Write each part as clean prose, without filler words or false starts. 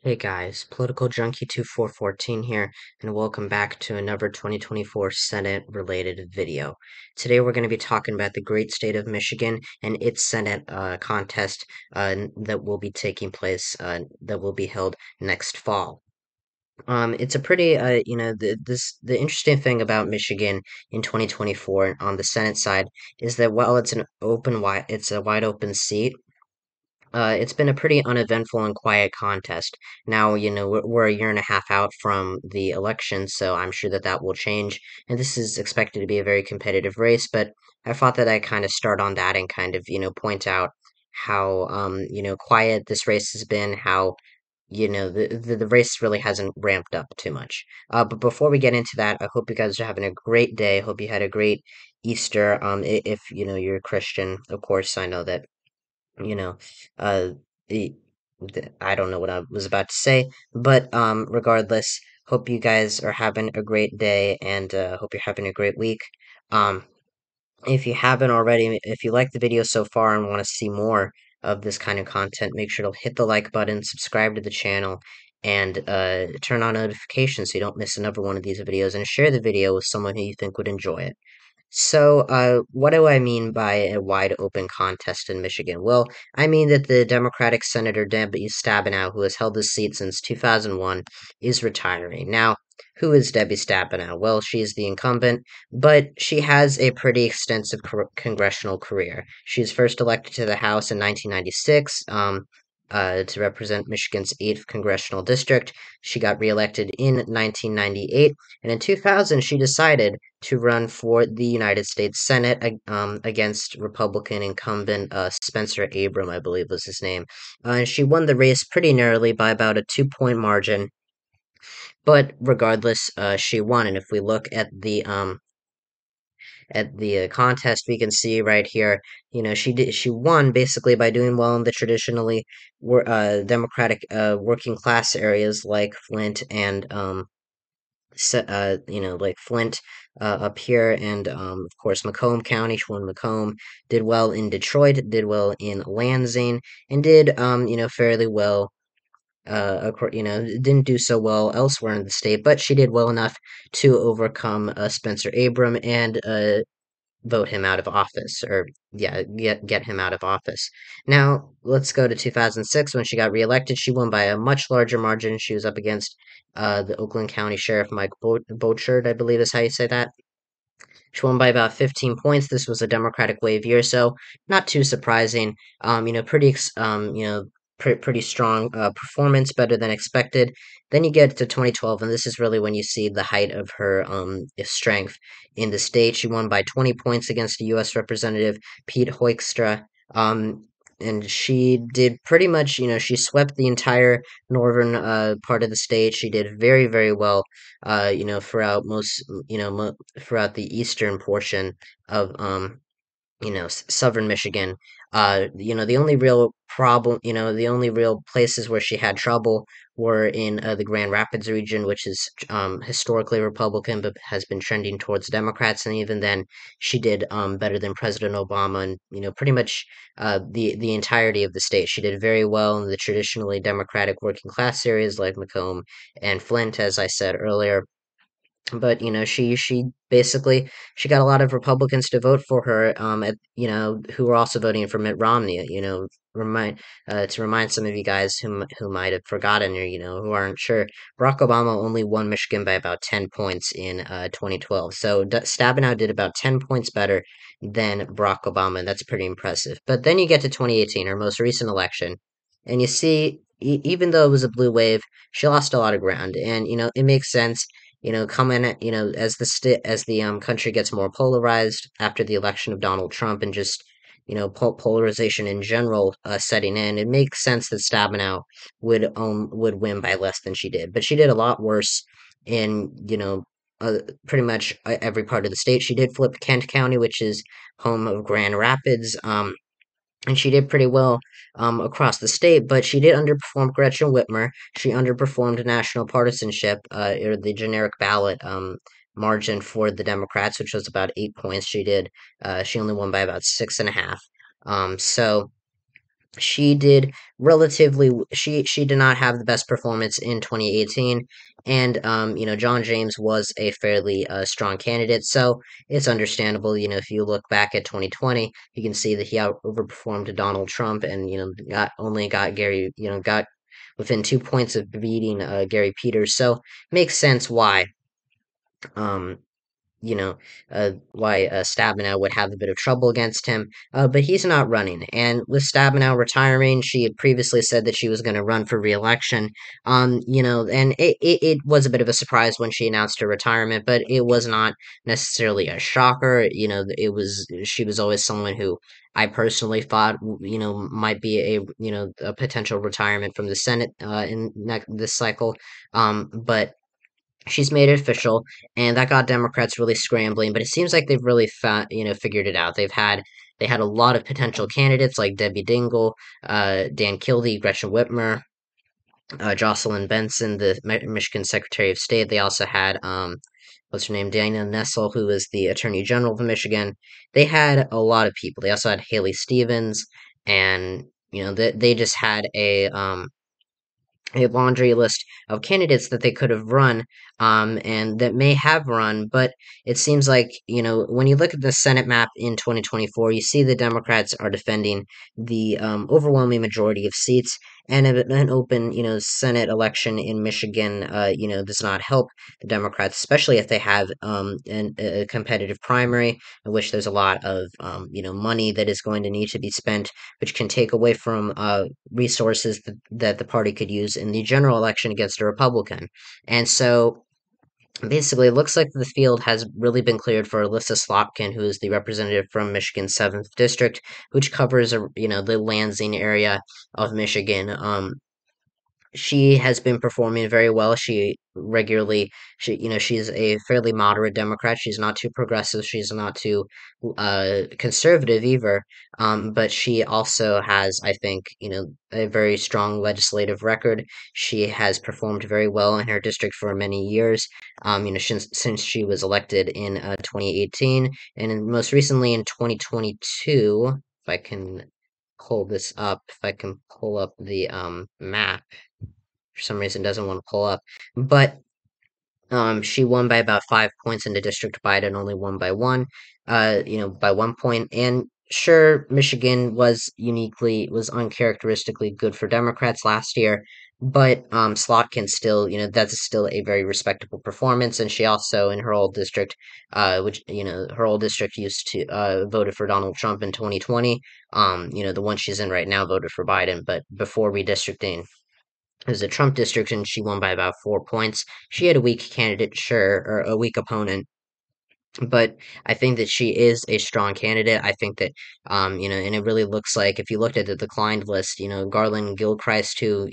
Hey guys, Political Junkie 2414 here, and welcome back to another 2024 Senate related video. Today we're going to be talking about the great state of Michigan and its Senate contest that will be taking place, that will be held next fall. It's a pretty, the interesting thing about Michigan in 2024 on the Senate side is that while it's a wide open seat. It's been a pretty uneventful and quiet contest. Now, we're a year and a half out from the election, so I'm sure that that will change. And this is expected to be a very competitive race, but I thought that I'd kind of start on that and kind of, point out how, quiet this race has been, how, the race really hasn't ramped up too much. But before we get into that, I hope you guys are having a great day. I hope you had a great Easter. If, you're a Christian, of course, I know that you know, uh, the, I don't know what I was about to say, but regardless, hope you guys are having a great day and hope you're having a great week. Um, if you haven't already, if you like the video so far and want to see more of this kind of content, make sure to hit the like button, subscribe to the channel, and turn on notifications so you don't miss another one of these videos, and share the video with someone who you think would enjoy it. So, what do I mean by a wide open contest in Michigan? Well, I mean that the Democratic Senator Debbie Stabenow, who has held this seat since 2001, is retiring. Now, who is Debbie Stabenow? Well, she is the incumbent, but she has a pretty extensive congressional career. She was first elected to the House in 1996, to represent Michigan's 8th congressional district. She got reelected in 1998, and in 2000, she decided to run for the United States Senate against Republican incumbent Spencer Abram, I believe was his name. And she won the race pretty narrowly by about a 2 point margin, but regardless, she won. And if we look at the contest, we can see right here, she won basically by doing well in the traditionally Democratic working class areas like Flint and like Flint up here, and of course Macomb County. She won Macomb, did well in Detroit, did well in Lansing, and did fairly well. Didn't do so well elsewhere in the state, but she did well enough to overcome Spencer Abram and vote him out of office, or yeah, get him out of office. Now let's go to 2006 when she got reelected. She won by a much larger margin. She was up against the Oakland County Sheriff Mike Bochard, I believe is how you say that. She won by about 15 points. This was a Democratic wave year, so not too surprising. Pretty strong performance, better than expected. Then you get to 2012, and this is really when you see the height of her strength in the state. She won by 20 points against the U.S. Representative Pete Hoekstra. And she did pretty much, she swept the entire northern part of the state. She did very, very well, throughout throughout the eastern portion of southern Michigan. The only real problem, the only real places where she had trouble were in the Grand Rapids region, which is historically Republican, but has been trending towards Democrats. And even then, she did better than President Obama, and pretty much the entirety of the state. She did very well in the traditionally Democratic working class areas like Macomb and Flint, as I said earlier. But she basically she got a lot of Republicans to vote for her, who were also voting for Mitt Romney. To remind some of you guys who might have forgotten, or who aren't sure, Barack Obama only won Michigan by about 10 points in 2012. So Stabenow did about 10 points better than Barack Obama, and that's pretty impressive. But then you get to 2018, her most recent election, and you see, even though it was a blue wave, she lost a lot of ground, and it makes sense, coming, as the country gets more polarized after the election of Donald Trump, and just polarization in general setting in. It makes sense that Stabenow would win by less than she did, but she did a lot worse in pretty much every part of the state. She did flip Kent County, which is home of Grand Rapids. And she did pretty well across the state, but she did underperform Gretchen Whitmer. She underperformed national partisanship, or the generic ballot margin for the Democrats, which was about 8 points. She only won by about 6.5. So She did relatively she did not have the best performance in 2018, and John James was a fairly strong candidate, so it's understandable. If you look back at 2020, you can see that he overperformed Donald Trump, and got Gary, got within 2 points of beating Gary Peters. So makes sense um you know, why Stabenow would have a bit of trouble against him. But he's not running. And with Stabenow retiring, she had previously said that she was going to run for re-election. And it was a bit of a surprise when she announced her retirement, but it was not necessarily a shocker. She was always someone who I personally thought, might be a potential retirement from the Senate this cycle. But she's made it official, and that got Democrats really scrambling. But it seems like they've really figured it out. They had a lot of potential candidates like Debbie Dingell, Dan Kildee, Gretchen Whitmer, Jocelyn Benson, the Michigan Secretary of State. They also had what's her name, Dana Nessel, who is the Attorney General of Michigan. They had a lot of people. They also had Haley Stevens, and they just had a laundry list of candidates that they could have run, and that may have run, but it seems like, when you look at the Senate map in 2024, you see the Democrats are defending the overwhelming majority of seats, and an open, Senate election in Michigan, does not help the Democrats, especially if they have a competitive primary in which there's a lot of, money that is going to need to be spent, which can take away from resources that the party could use in the general election against a Republican. And so basically, it looks like the field has really been cleared for Elissa Slotkin, who is the representative from Michigan's 7th District, which covers, the Lansing area of Michigan. She has been performing very well. She's a fairly moderate Democrat. She's not too progressive. She's not too conservative either. But she also has, I think, a very strong legislative record. She has performed very well in her district for many years. Since she was elected in 2018, and most recently in 2022. If I can pull this up, if I can pull up the map for some reason doesn't want to pull up. But she won by about 5 points in the district. Biden only won by one, by 1 point. And sure, Michigan was uncharacteristically good for Democrats last year, but Slotkin still, that's still a very respectable performance. And she also, in her old district, her old district used to voted for Donald Trump in 2020. The one she's in right now voted for Biden, but before redistricting, it was a Trump district, and she won by about 4 points. She had a weak candidate, sure, or a weak opponent, but I think that she is a strong candidate. I think that, and it really looks like if you looked at the declined list, Garland Gilchrist, who,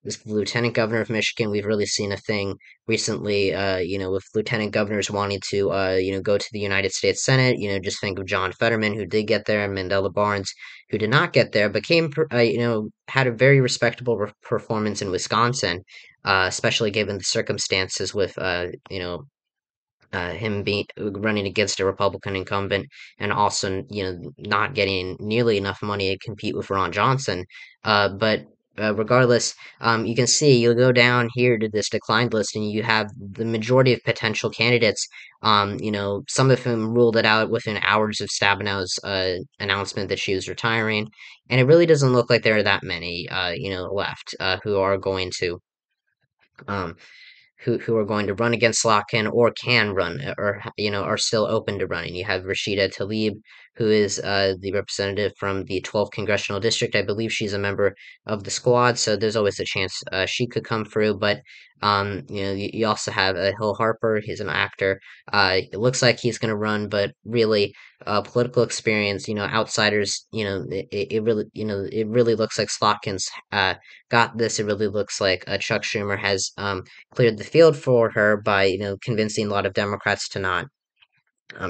is the lieutenant governor of Michigan. We've really seen a thing recently, with lieutenant governors wanting to, go to the United States Senate. Just think of John Fetterman, who did get there, and Mandela Barnes, who did not get there, but had a very respectable performance in Wisconsin, especially given the circumstances with, him being running against a Republican incumbent, and also not getting nearly enough money to compete with Ron Johnson. But regardless, you can see you'll go down here to this declined list, and you have the majority of potential candidates. Some of whom ruled it out within hours of Stabenow's announcement that she was retiring, and it really doesn't look like there are that many left who are going to. Um, who are going to run against Slotkin or can run or are still open to running. You have Rashida Tlaib, who is the representative from the 12th congressional district. I believe she's a member of the squad, so there's always a chance she could come through. But you also have Hill Harper. He's an actor. It looks like he's going to run, but really, political experience. Outsiders. It really looks like Slotkin's got this. It really looks like Chuck Schumer has cleared the field for her by convincing a lot of Democrats to not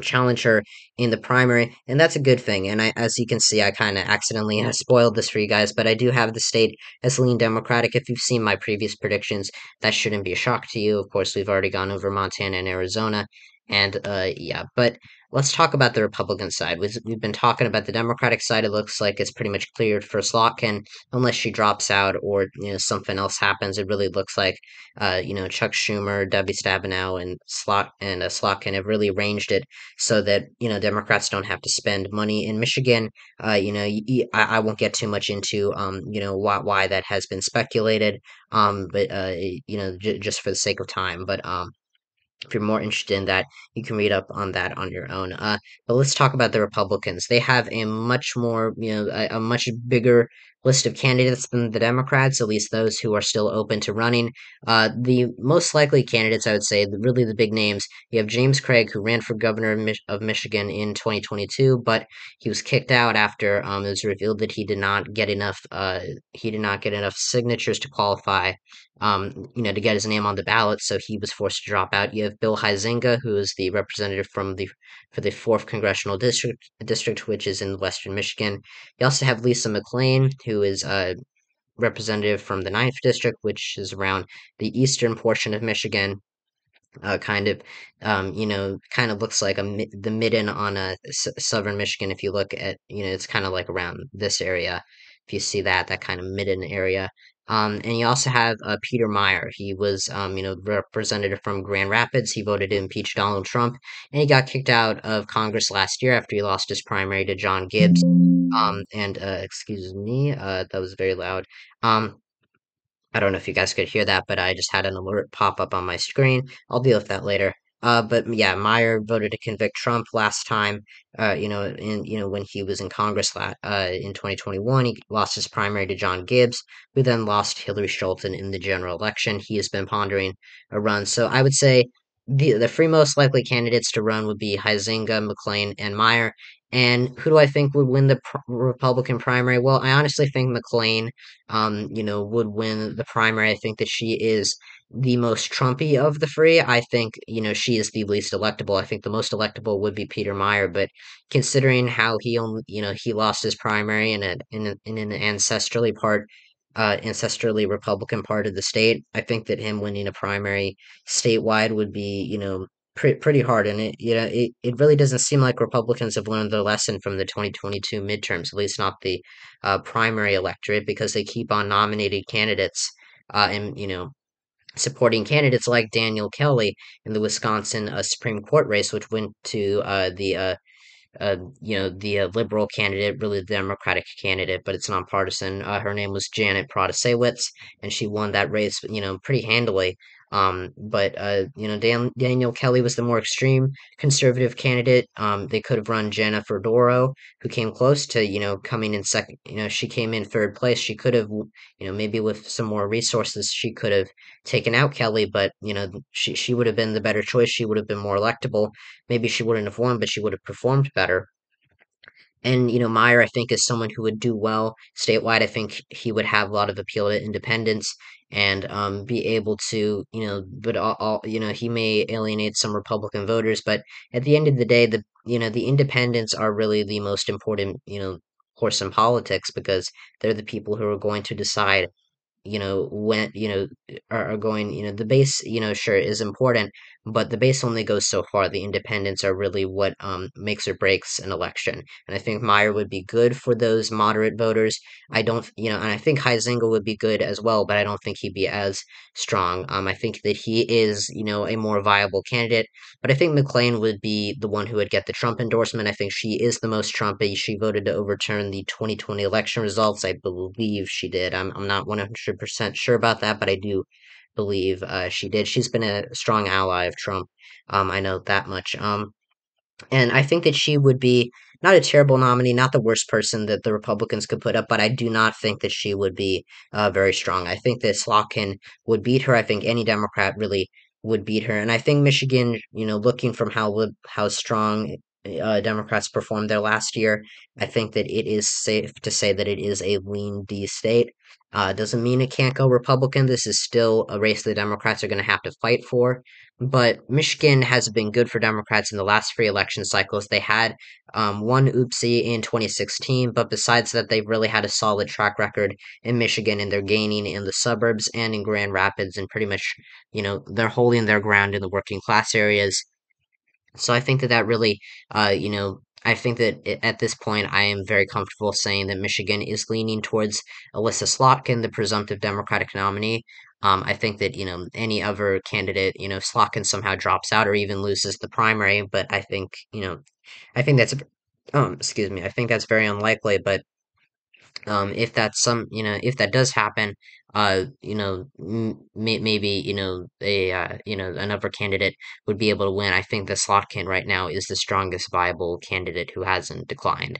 challenge her in the primary, and that's a good thing. And as you can see, I kind of accidentally spoiled this for you guys, but I do have the state as lean Democratic. If you've seen my previous predictions, that shouldn't be a shock to you. Of course, we've already gone over Montana and Arizona. And yeah, but let's talk about the Republican side. We've been talking about the Democratic side. It looks like it's pretty much cleared for Slotkin, unless she drops out or something else happens. It really looks like Chuck Schumer, Debbie Stabenow, and Slotkin have really arranged it so that Democrats don't have to spend money in Michigan. I won't get too much into why that has been speculated. But just for the sake of time, but if you're more interested in that, you can read up on that on your own. But let's talk about the Republicans. They have a much more, a much bigger list of candidates than the Democrats, at least those who are still open to running. The most likely candidates, I would say, really the big names. You have James Craig, who ran for governor of Michigan in 2022, but he was kicked out after it was revealed that he did not get enough signatures to qualify to get his name on the ballot, so he was forced to drop out. You have Bill Huizenga, who is the representative for the fourth congressional district, which is in western Michigan. You also have Lisa McLean, who is a representative from the ninth district, which is around the eastern portion of Michigan. Kind of, kind of looks like the midden on southern Michigan. If you look at, it's kind of like around this area. If you see that kind of midden area. And you also have Peter Meyer. He was, representative from Grand Rapids. He voted to impeach Donald Trump, and he got kicked out of Congress last year after he lost his primary to John Gibbs. And excuse me, that was very loud. Um, I don't know if you guys could hear that, but I just had an alert pop up on my screen. I'll deal with that later. But yeah, Meyer voted to convict Trump last time. When he was in Congress in 2021, he lost his primary to John Gibbs, who then lost Hillary Scholten in the general election. He has been pondering a run. So I would say the three most likely candidates to run would be Huizenga, McLean, and Meyer. And who do I think would win the Republican primary? Well, I honestly think McLean would win the primary. I think that she is the most Trumpy of the three. I think, she is the least electable. I think the most electable would be Peter Meyer, but considering how he only, he lost his primary in an ancestrally Republican part of the state, I think that him winning a primary statewide would be, pretty hard. And it really doesn't seem like Republicans have learned their lesson from the 2022 midterms, at least not the primary electorate, because they keep on nominating candidates and supporting candidates like Daniel Kelly in the Wisconsin Supreme Court race, which went to the liberal candidate, really the Democratic candidate, but it's nonpartisan. Her name was Janet Protasewicz, and she won that race, pretty handily. Daniel Kelly was the more extreme conservative candidate. They could have run Jennifer Doro, who came close to, coming in second. She came in third place. She could have, maybe with some more resources, she could have taken out Kelly, but, she would have been the better choice. She would have been more electable. Maybe she wouldn't have won, but she would have performed better. And, Meyer, I think, is someone who would do well statewide. I think he would have a lot of appeal to independents and be able to, but he may alienate some Republican voters. But at the end of the day, the independents are really the most important, horse in politics because they're the people who are going to decide when are going the base sure is important, but the base only goes so far. The independents are really what makes or breaks an election, and I think Meyer would be good for those moderate voters. I don't and I think Huizenga would be good as well, but I don't think he'd be as strong. I think that he is a more viable candidate, but I think McLean would be the one who would get the Trump endorsement. I think she is the most Trumpy. She voted to overturn the 2020 election results. I believe she did. I'm not 100% sure about that, but I do believe she did. She's been a strong ally of Trump. I know that much. And I think that she would be not a terrible nominee, not the worst person that the Republicans could put up, but I do not think that she would be very strong. I think that Slotkin would beat her. I think any Democrat really would beat her. And I think Michigan, looking from how strong Democrats performed there last year, I think that it is safe to say that it is a lean D state. Doesn't mean it can't go Republican. This is still a race the Democrats are going to have to fight for. But Michigan has been good for Democrats in the last three election cycles. They had one oopsie in 2016, but besides that, they've really had a solid track record in Michigan, and they're gaining in the suburbs and in Grand Rapids, and pretty much, they're holding their ground in the working class areas. So I think that that really, I think that at this point, I am very comfortable saying that Michigan is leaning towards Elissa Slotkin, the presumptive Democratic nominee. I think that, any other candidate, if Slotkin somehow drops out or even loses the primary, but I think that's, excuse me, I think that's very unlikely, but if that's if that does happen, maybe, another candidate would be able to win. I think the Slotkin right now is the strongest viable candidate who hasn't declined.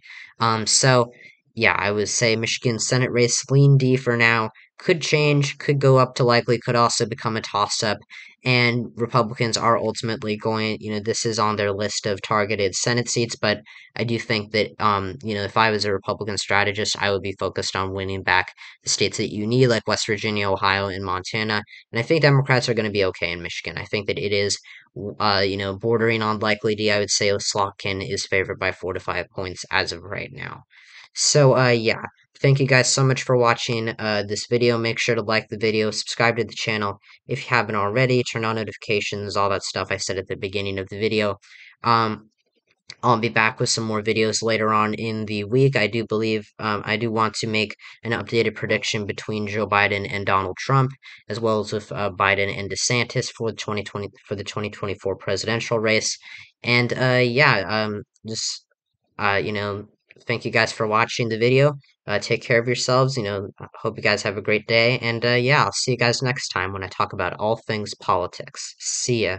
So yeah, I would say Michigan Senate race lean D for now. Could change, could go up to likely, could also become a toss up. And Republicans are ultimately going, this is on their list of targeted Senate seats, but I do think that, if I was a Republican strategist, I would be focused on winning back the states that you need, like West Virginia, Ohio, and Montana. And I think Democrats are going to be okay in Michigan. I think that it is, bordering on likely D. I would say Slotkin is favored by 4 to 5 points as of right now. So, yeah. Thank you guys so much for watching this video. Make sure to like the video, subscribe to the channel if you haven't already, turn on notifications, all that stuff I said at the beginning of the video. Um, I'll be back with some more videos later on in the week. I do believe I do want to make an updated prediction between Joe Biden and Donald Trump, as well as with Biden and DeSantis for the 2024 presidential race. And yeah, just you know, thank you guys for watching the video. Take care of yourselves. Hope you guys have a great day. And yeah, I'll see you guys next time when I talk about all things politics. See ya.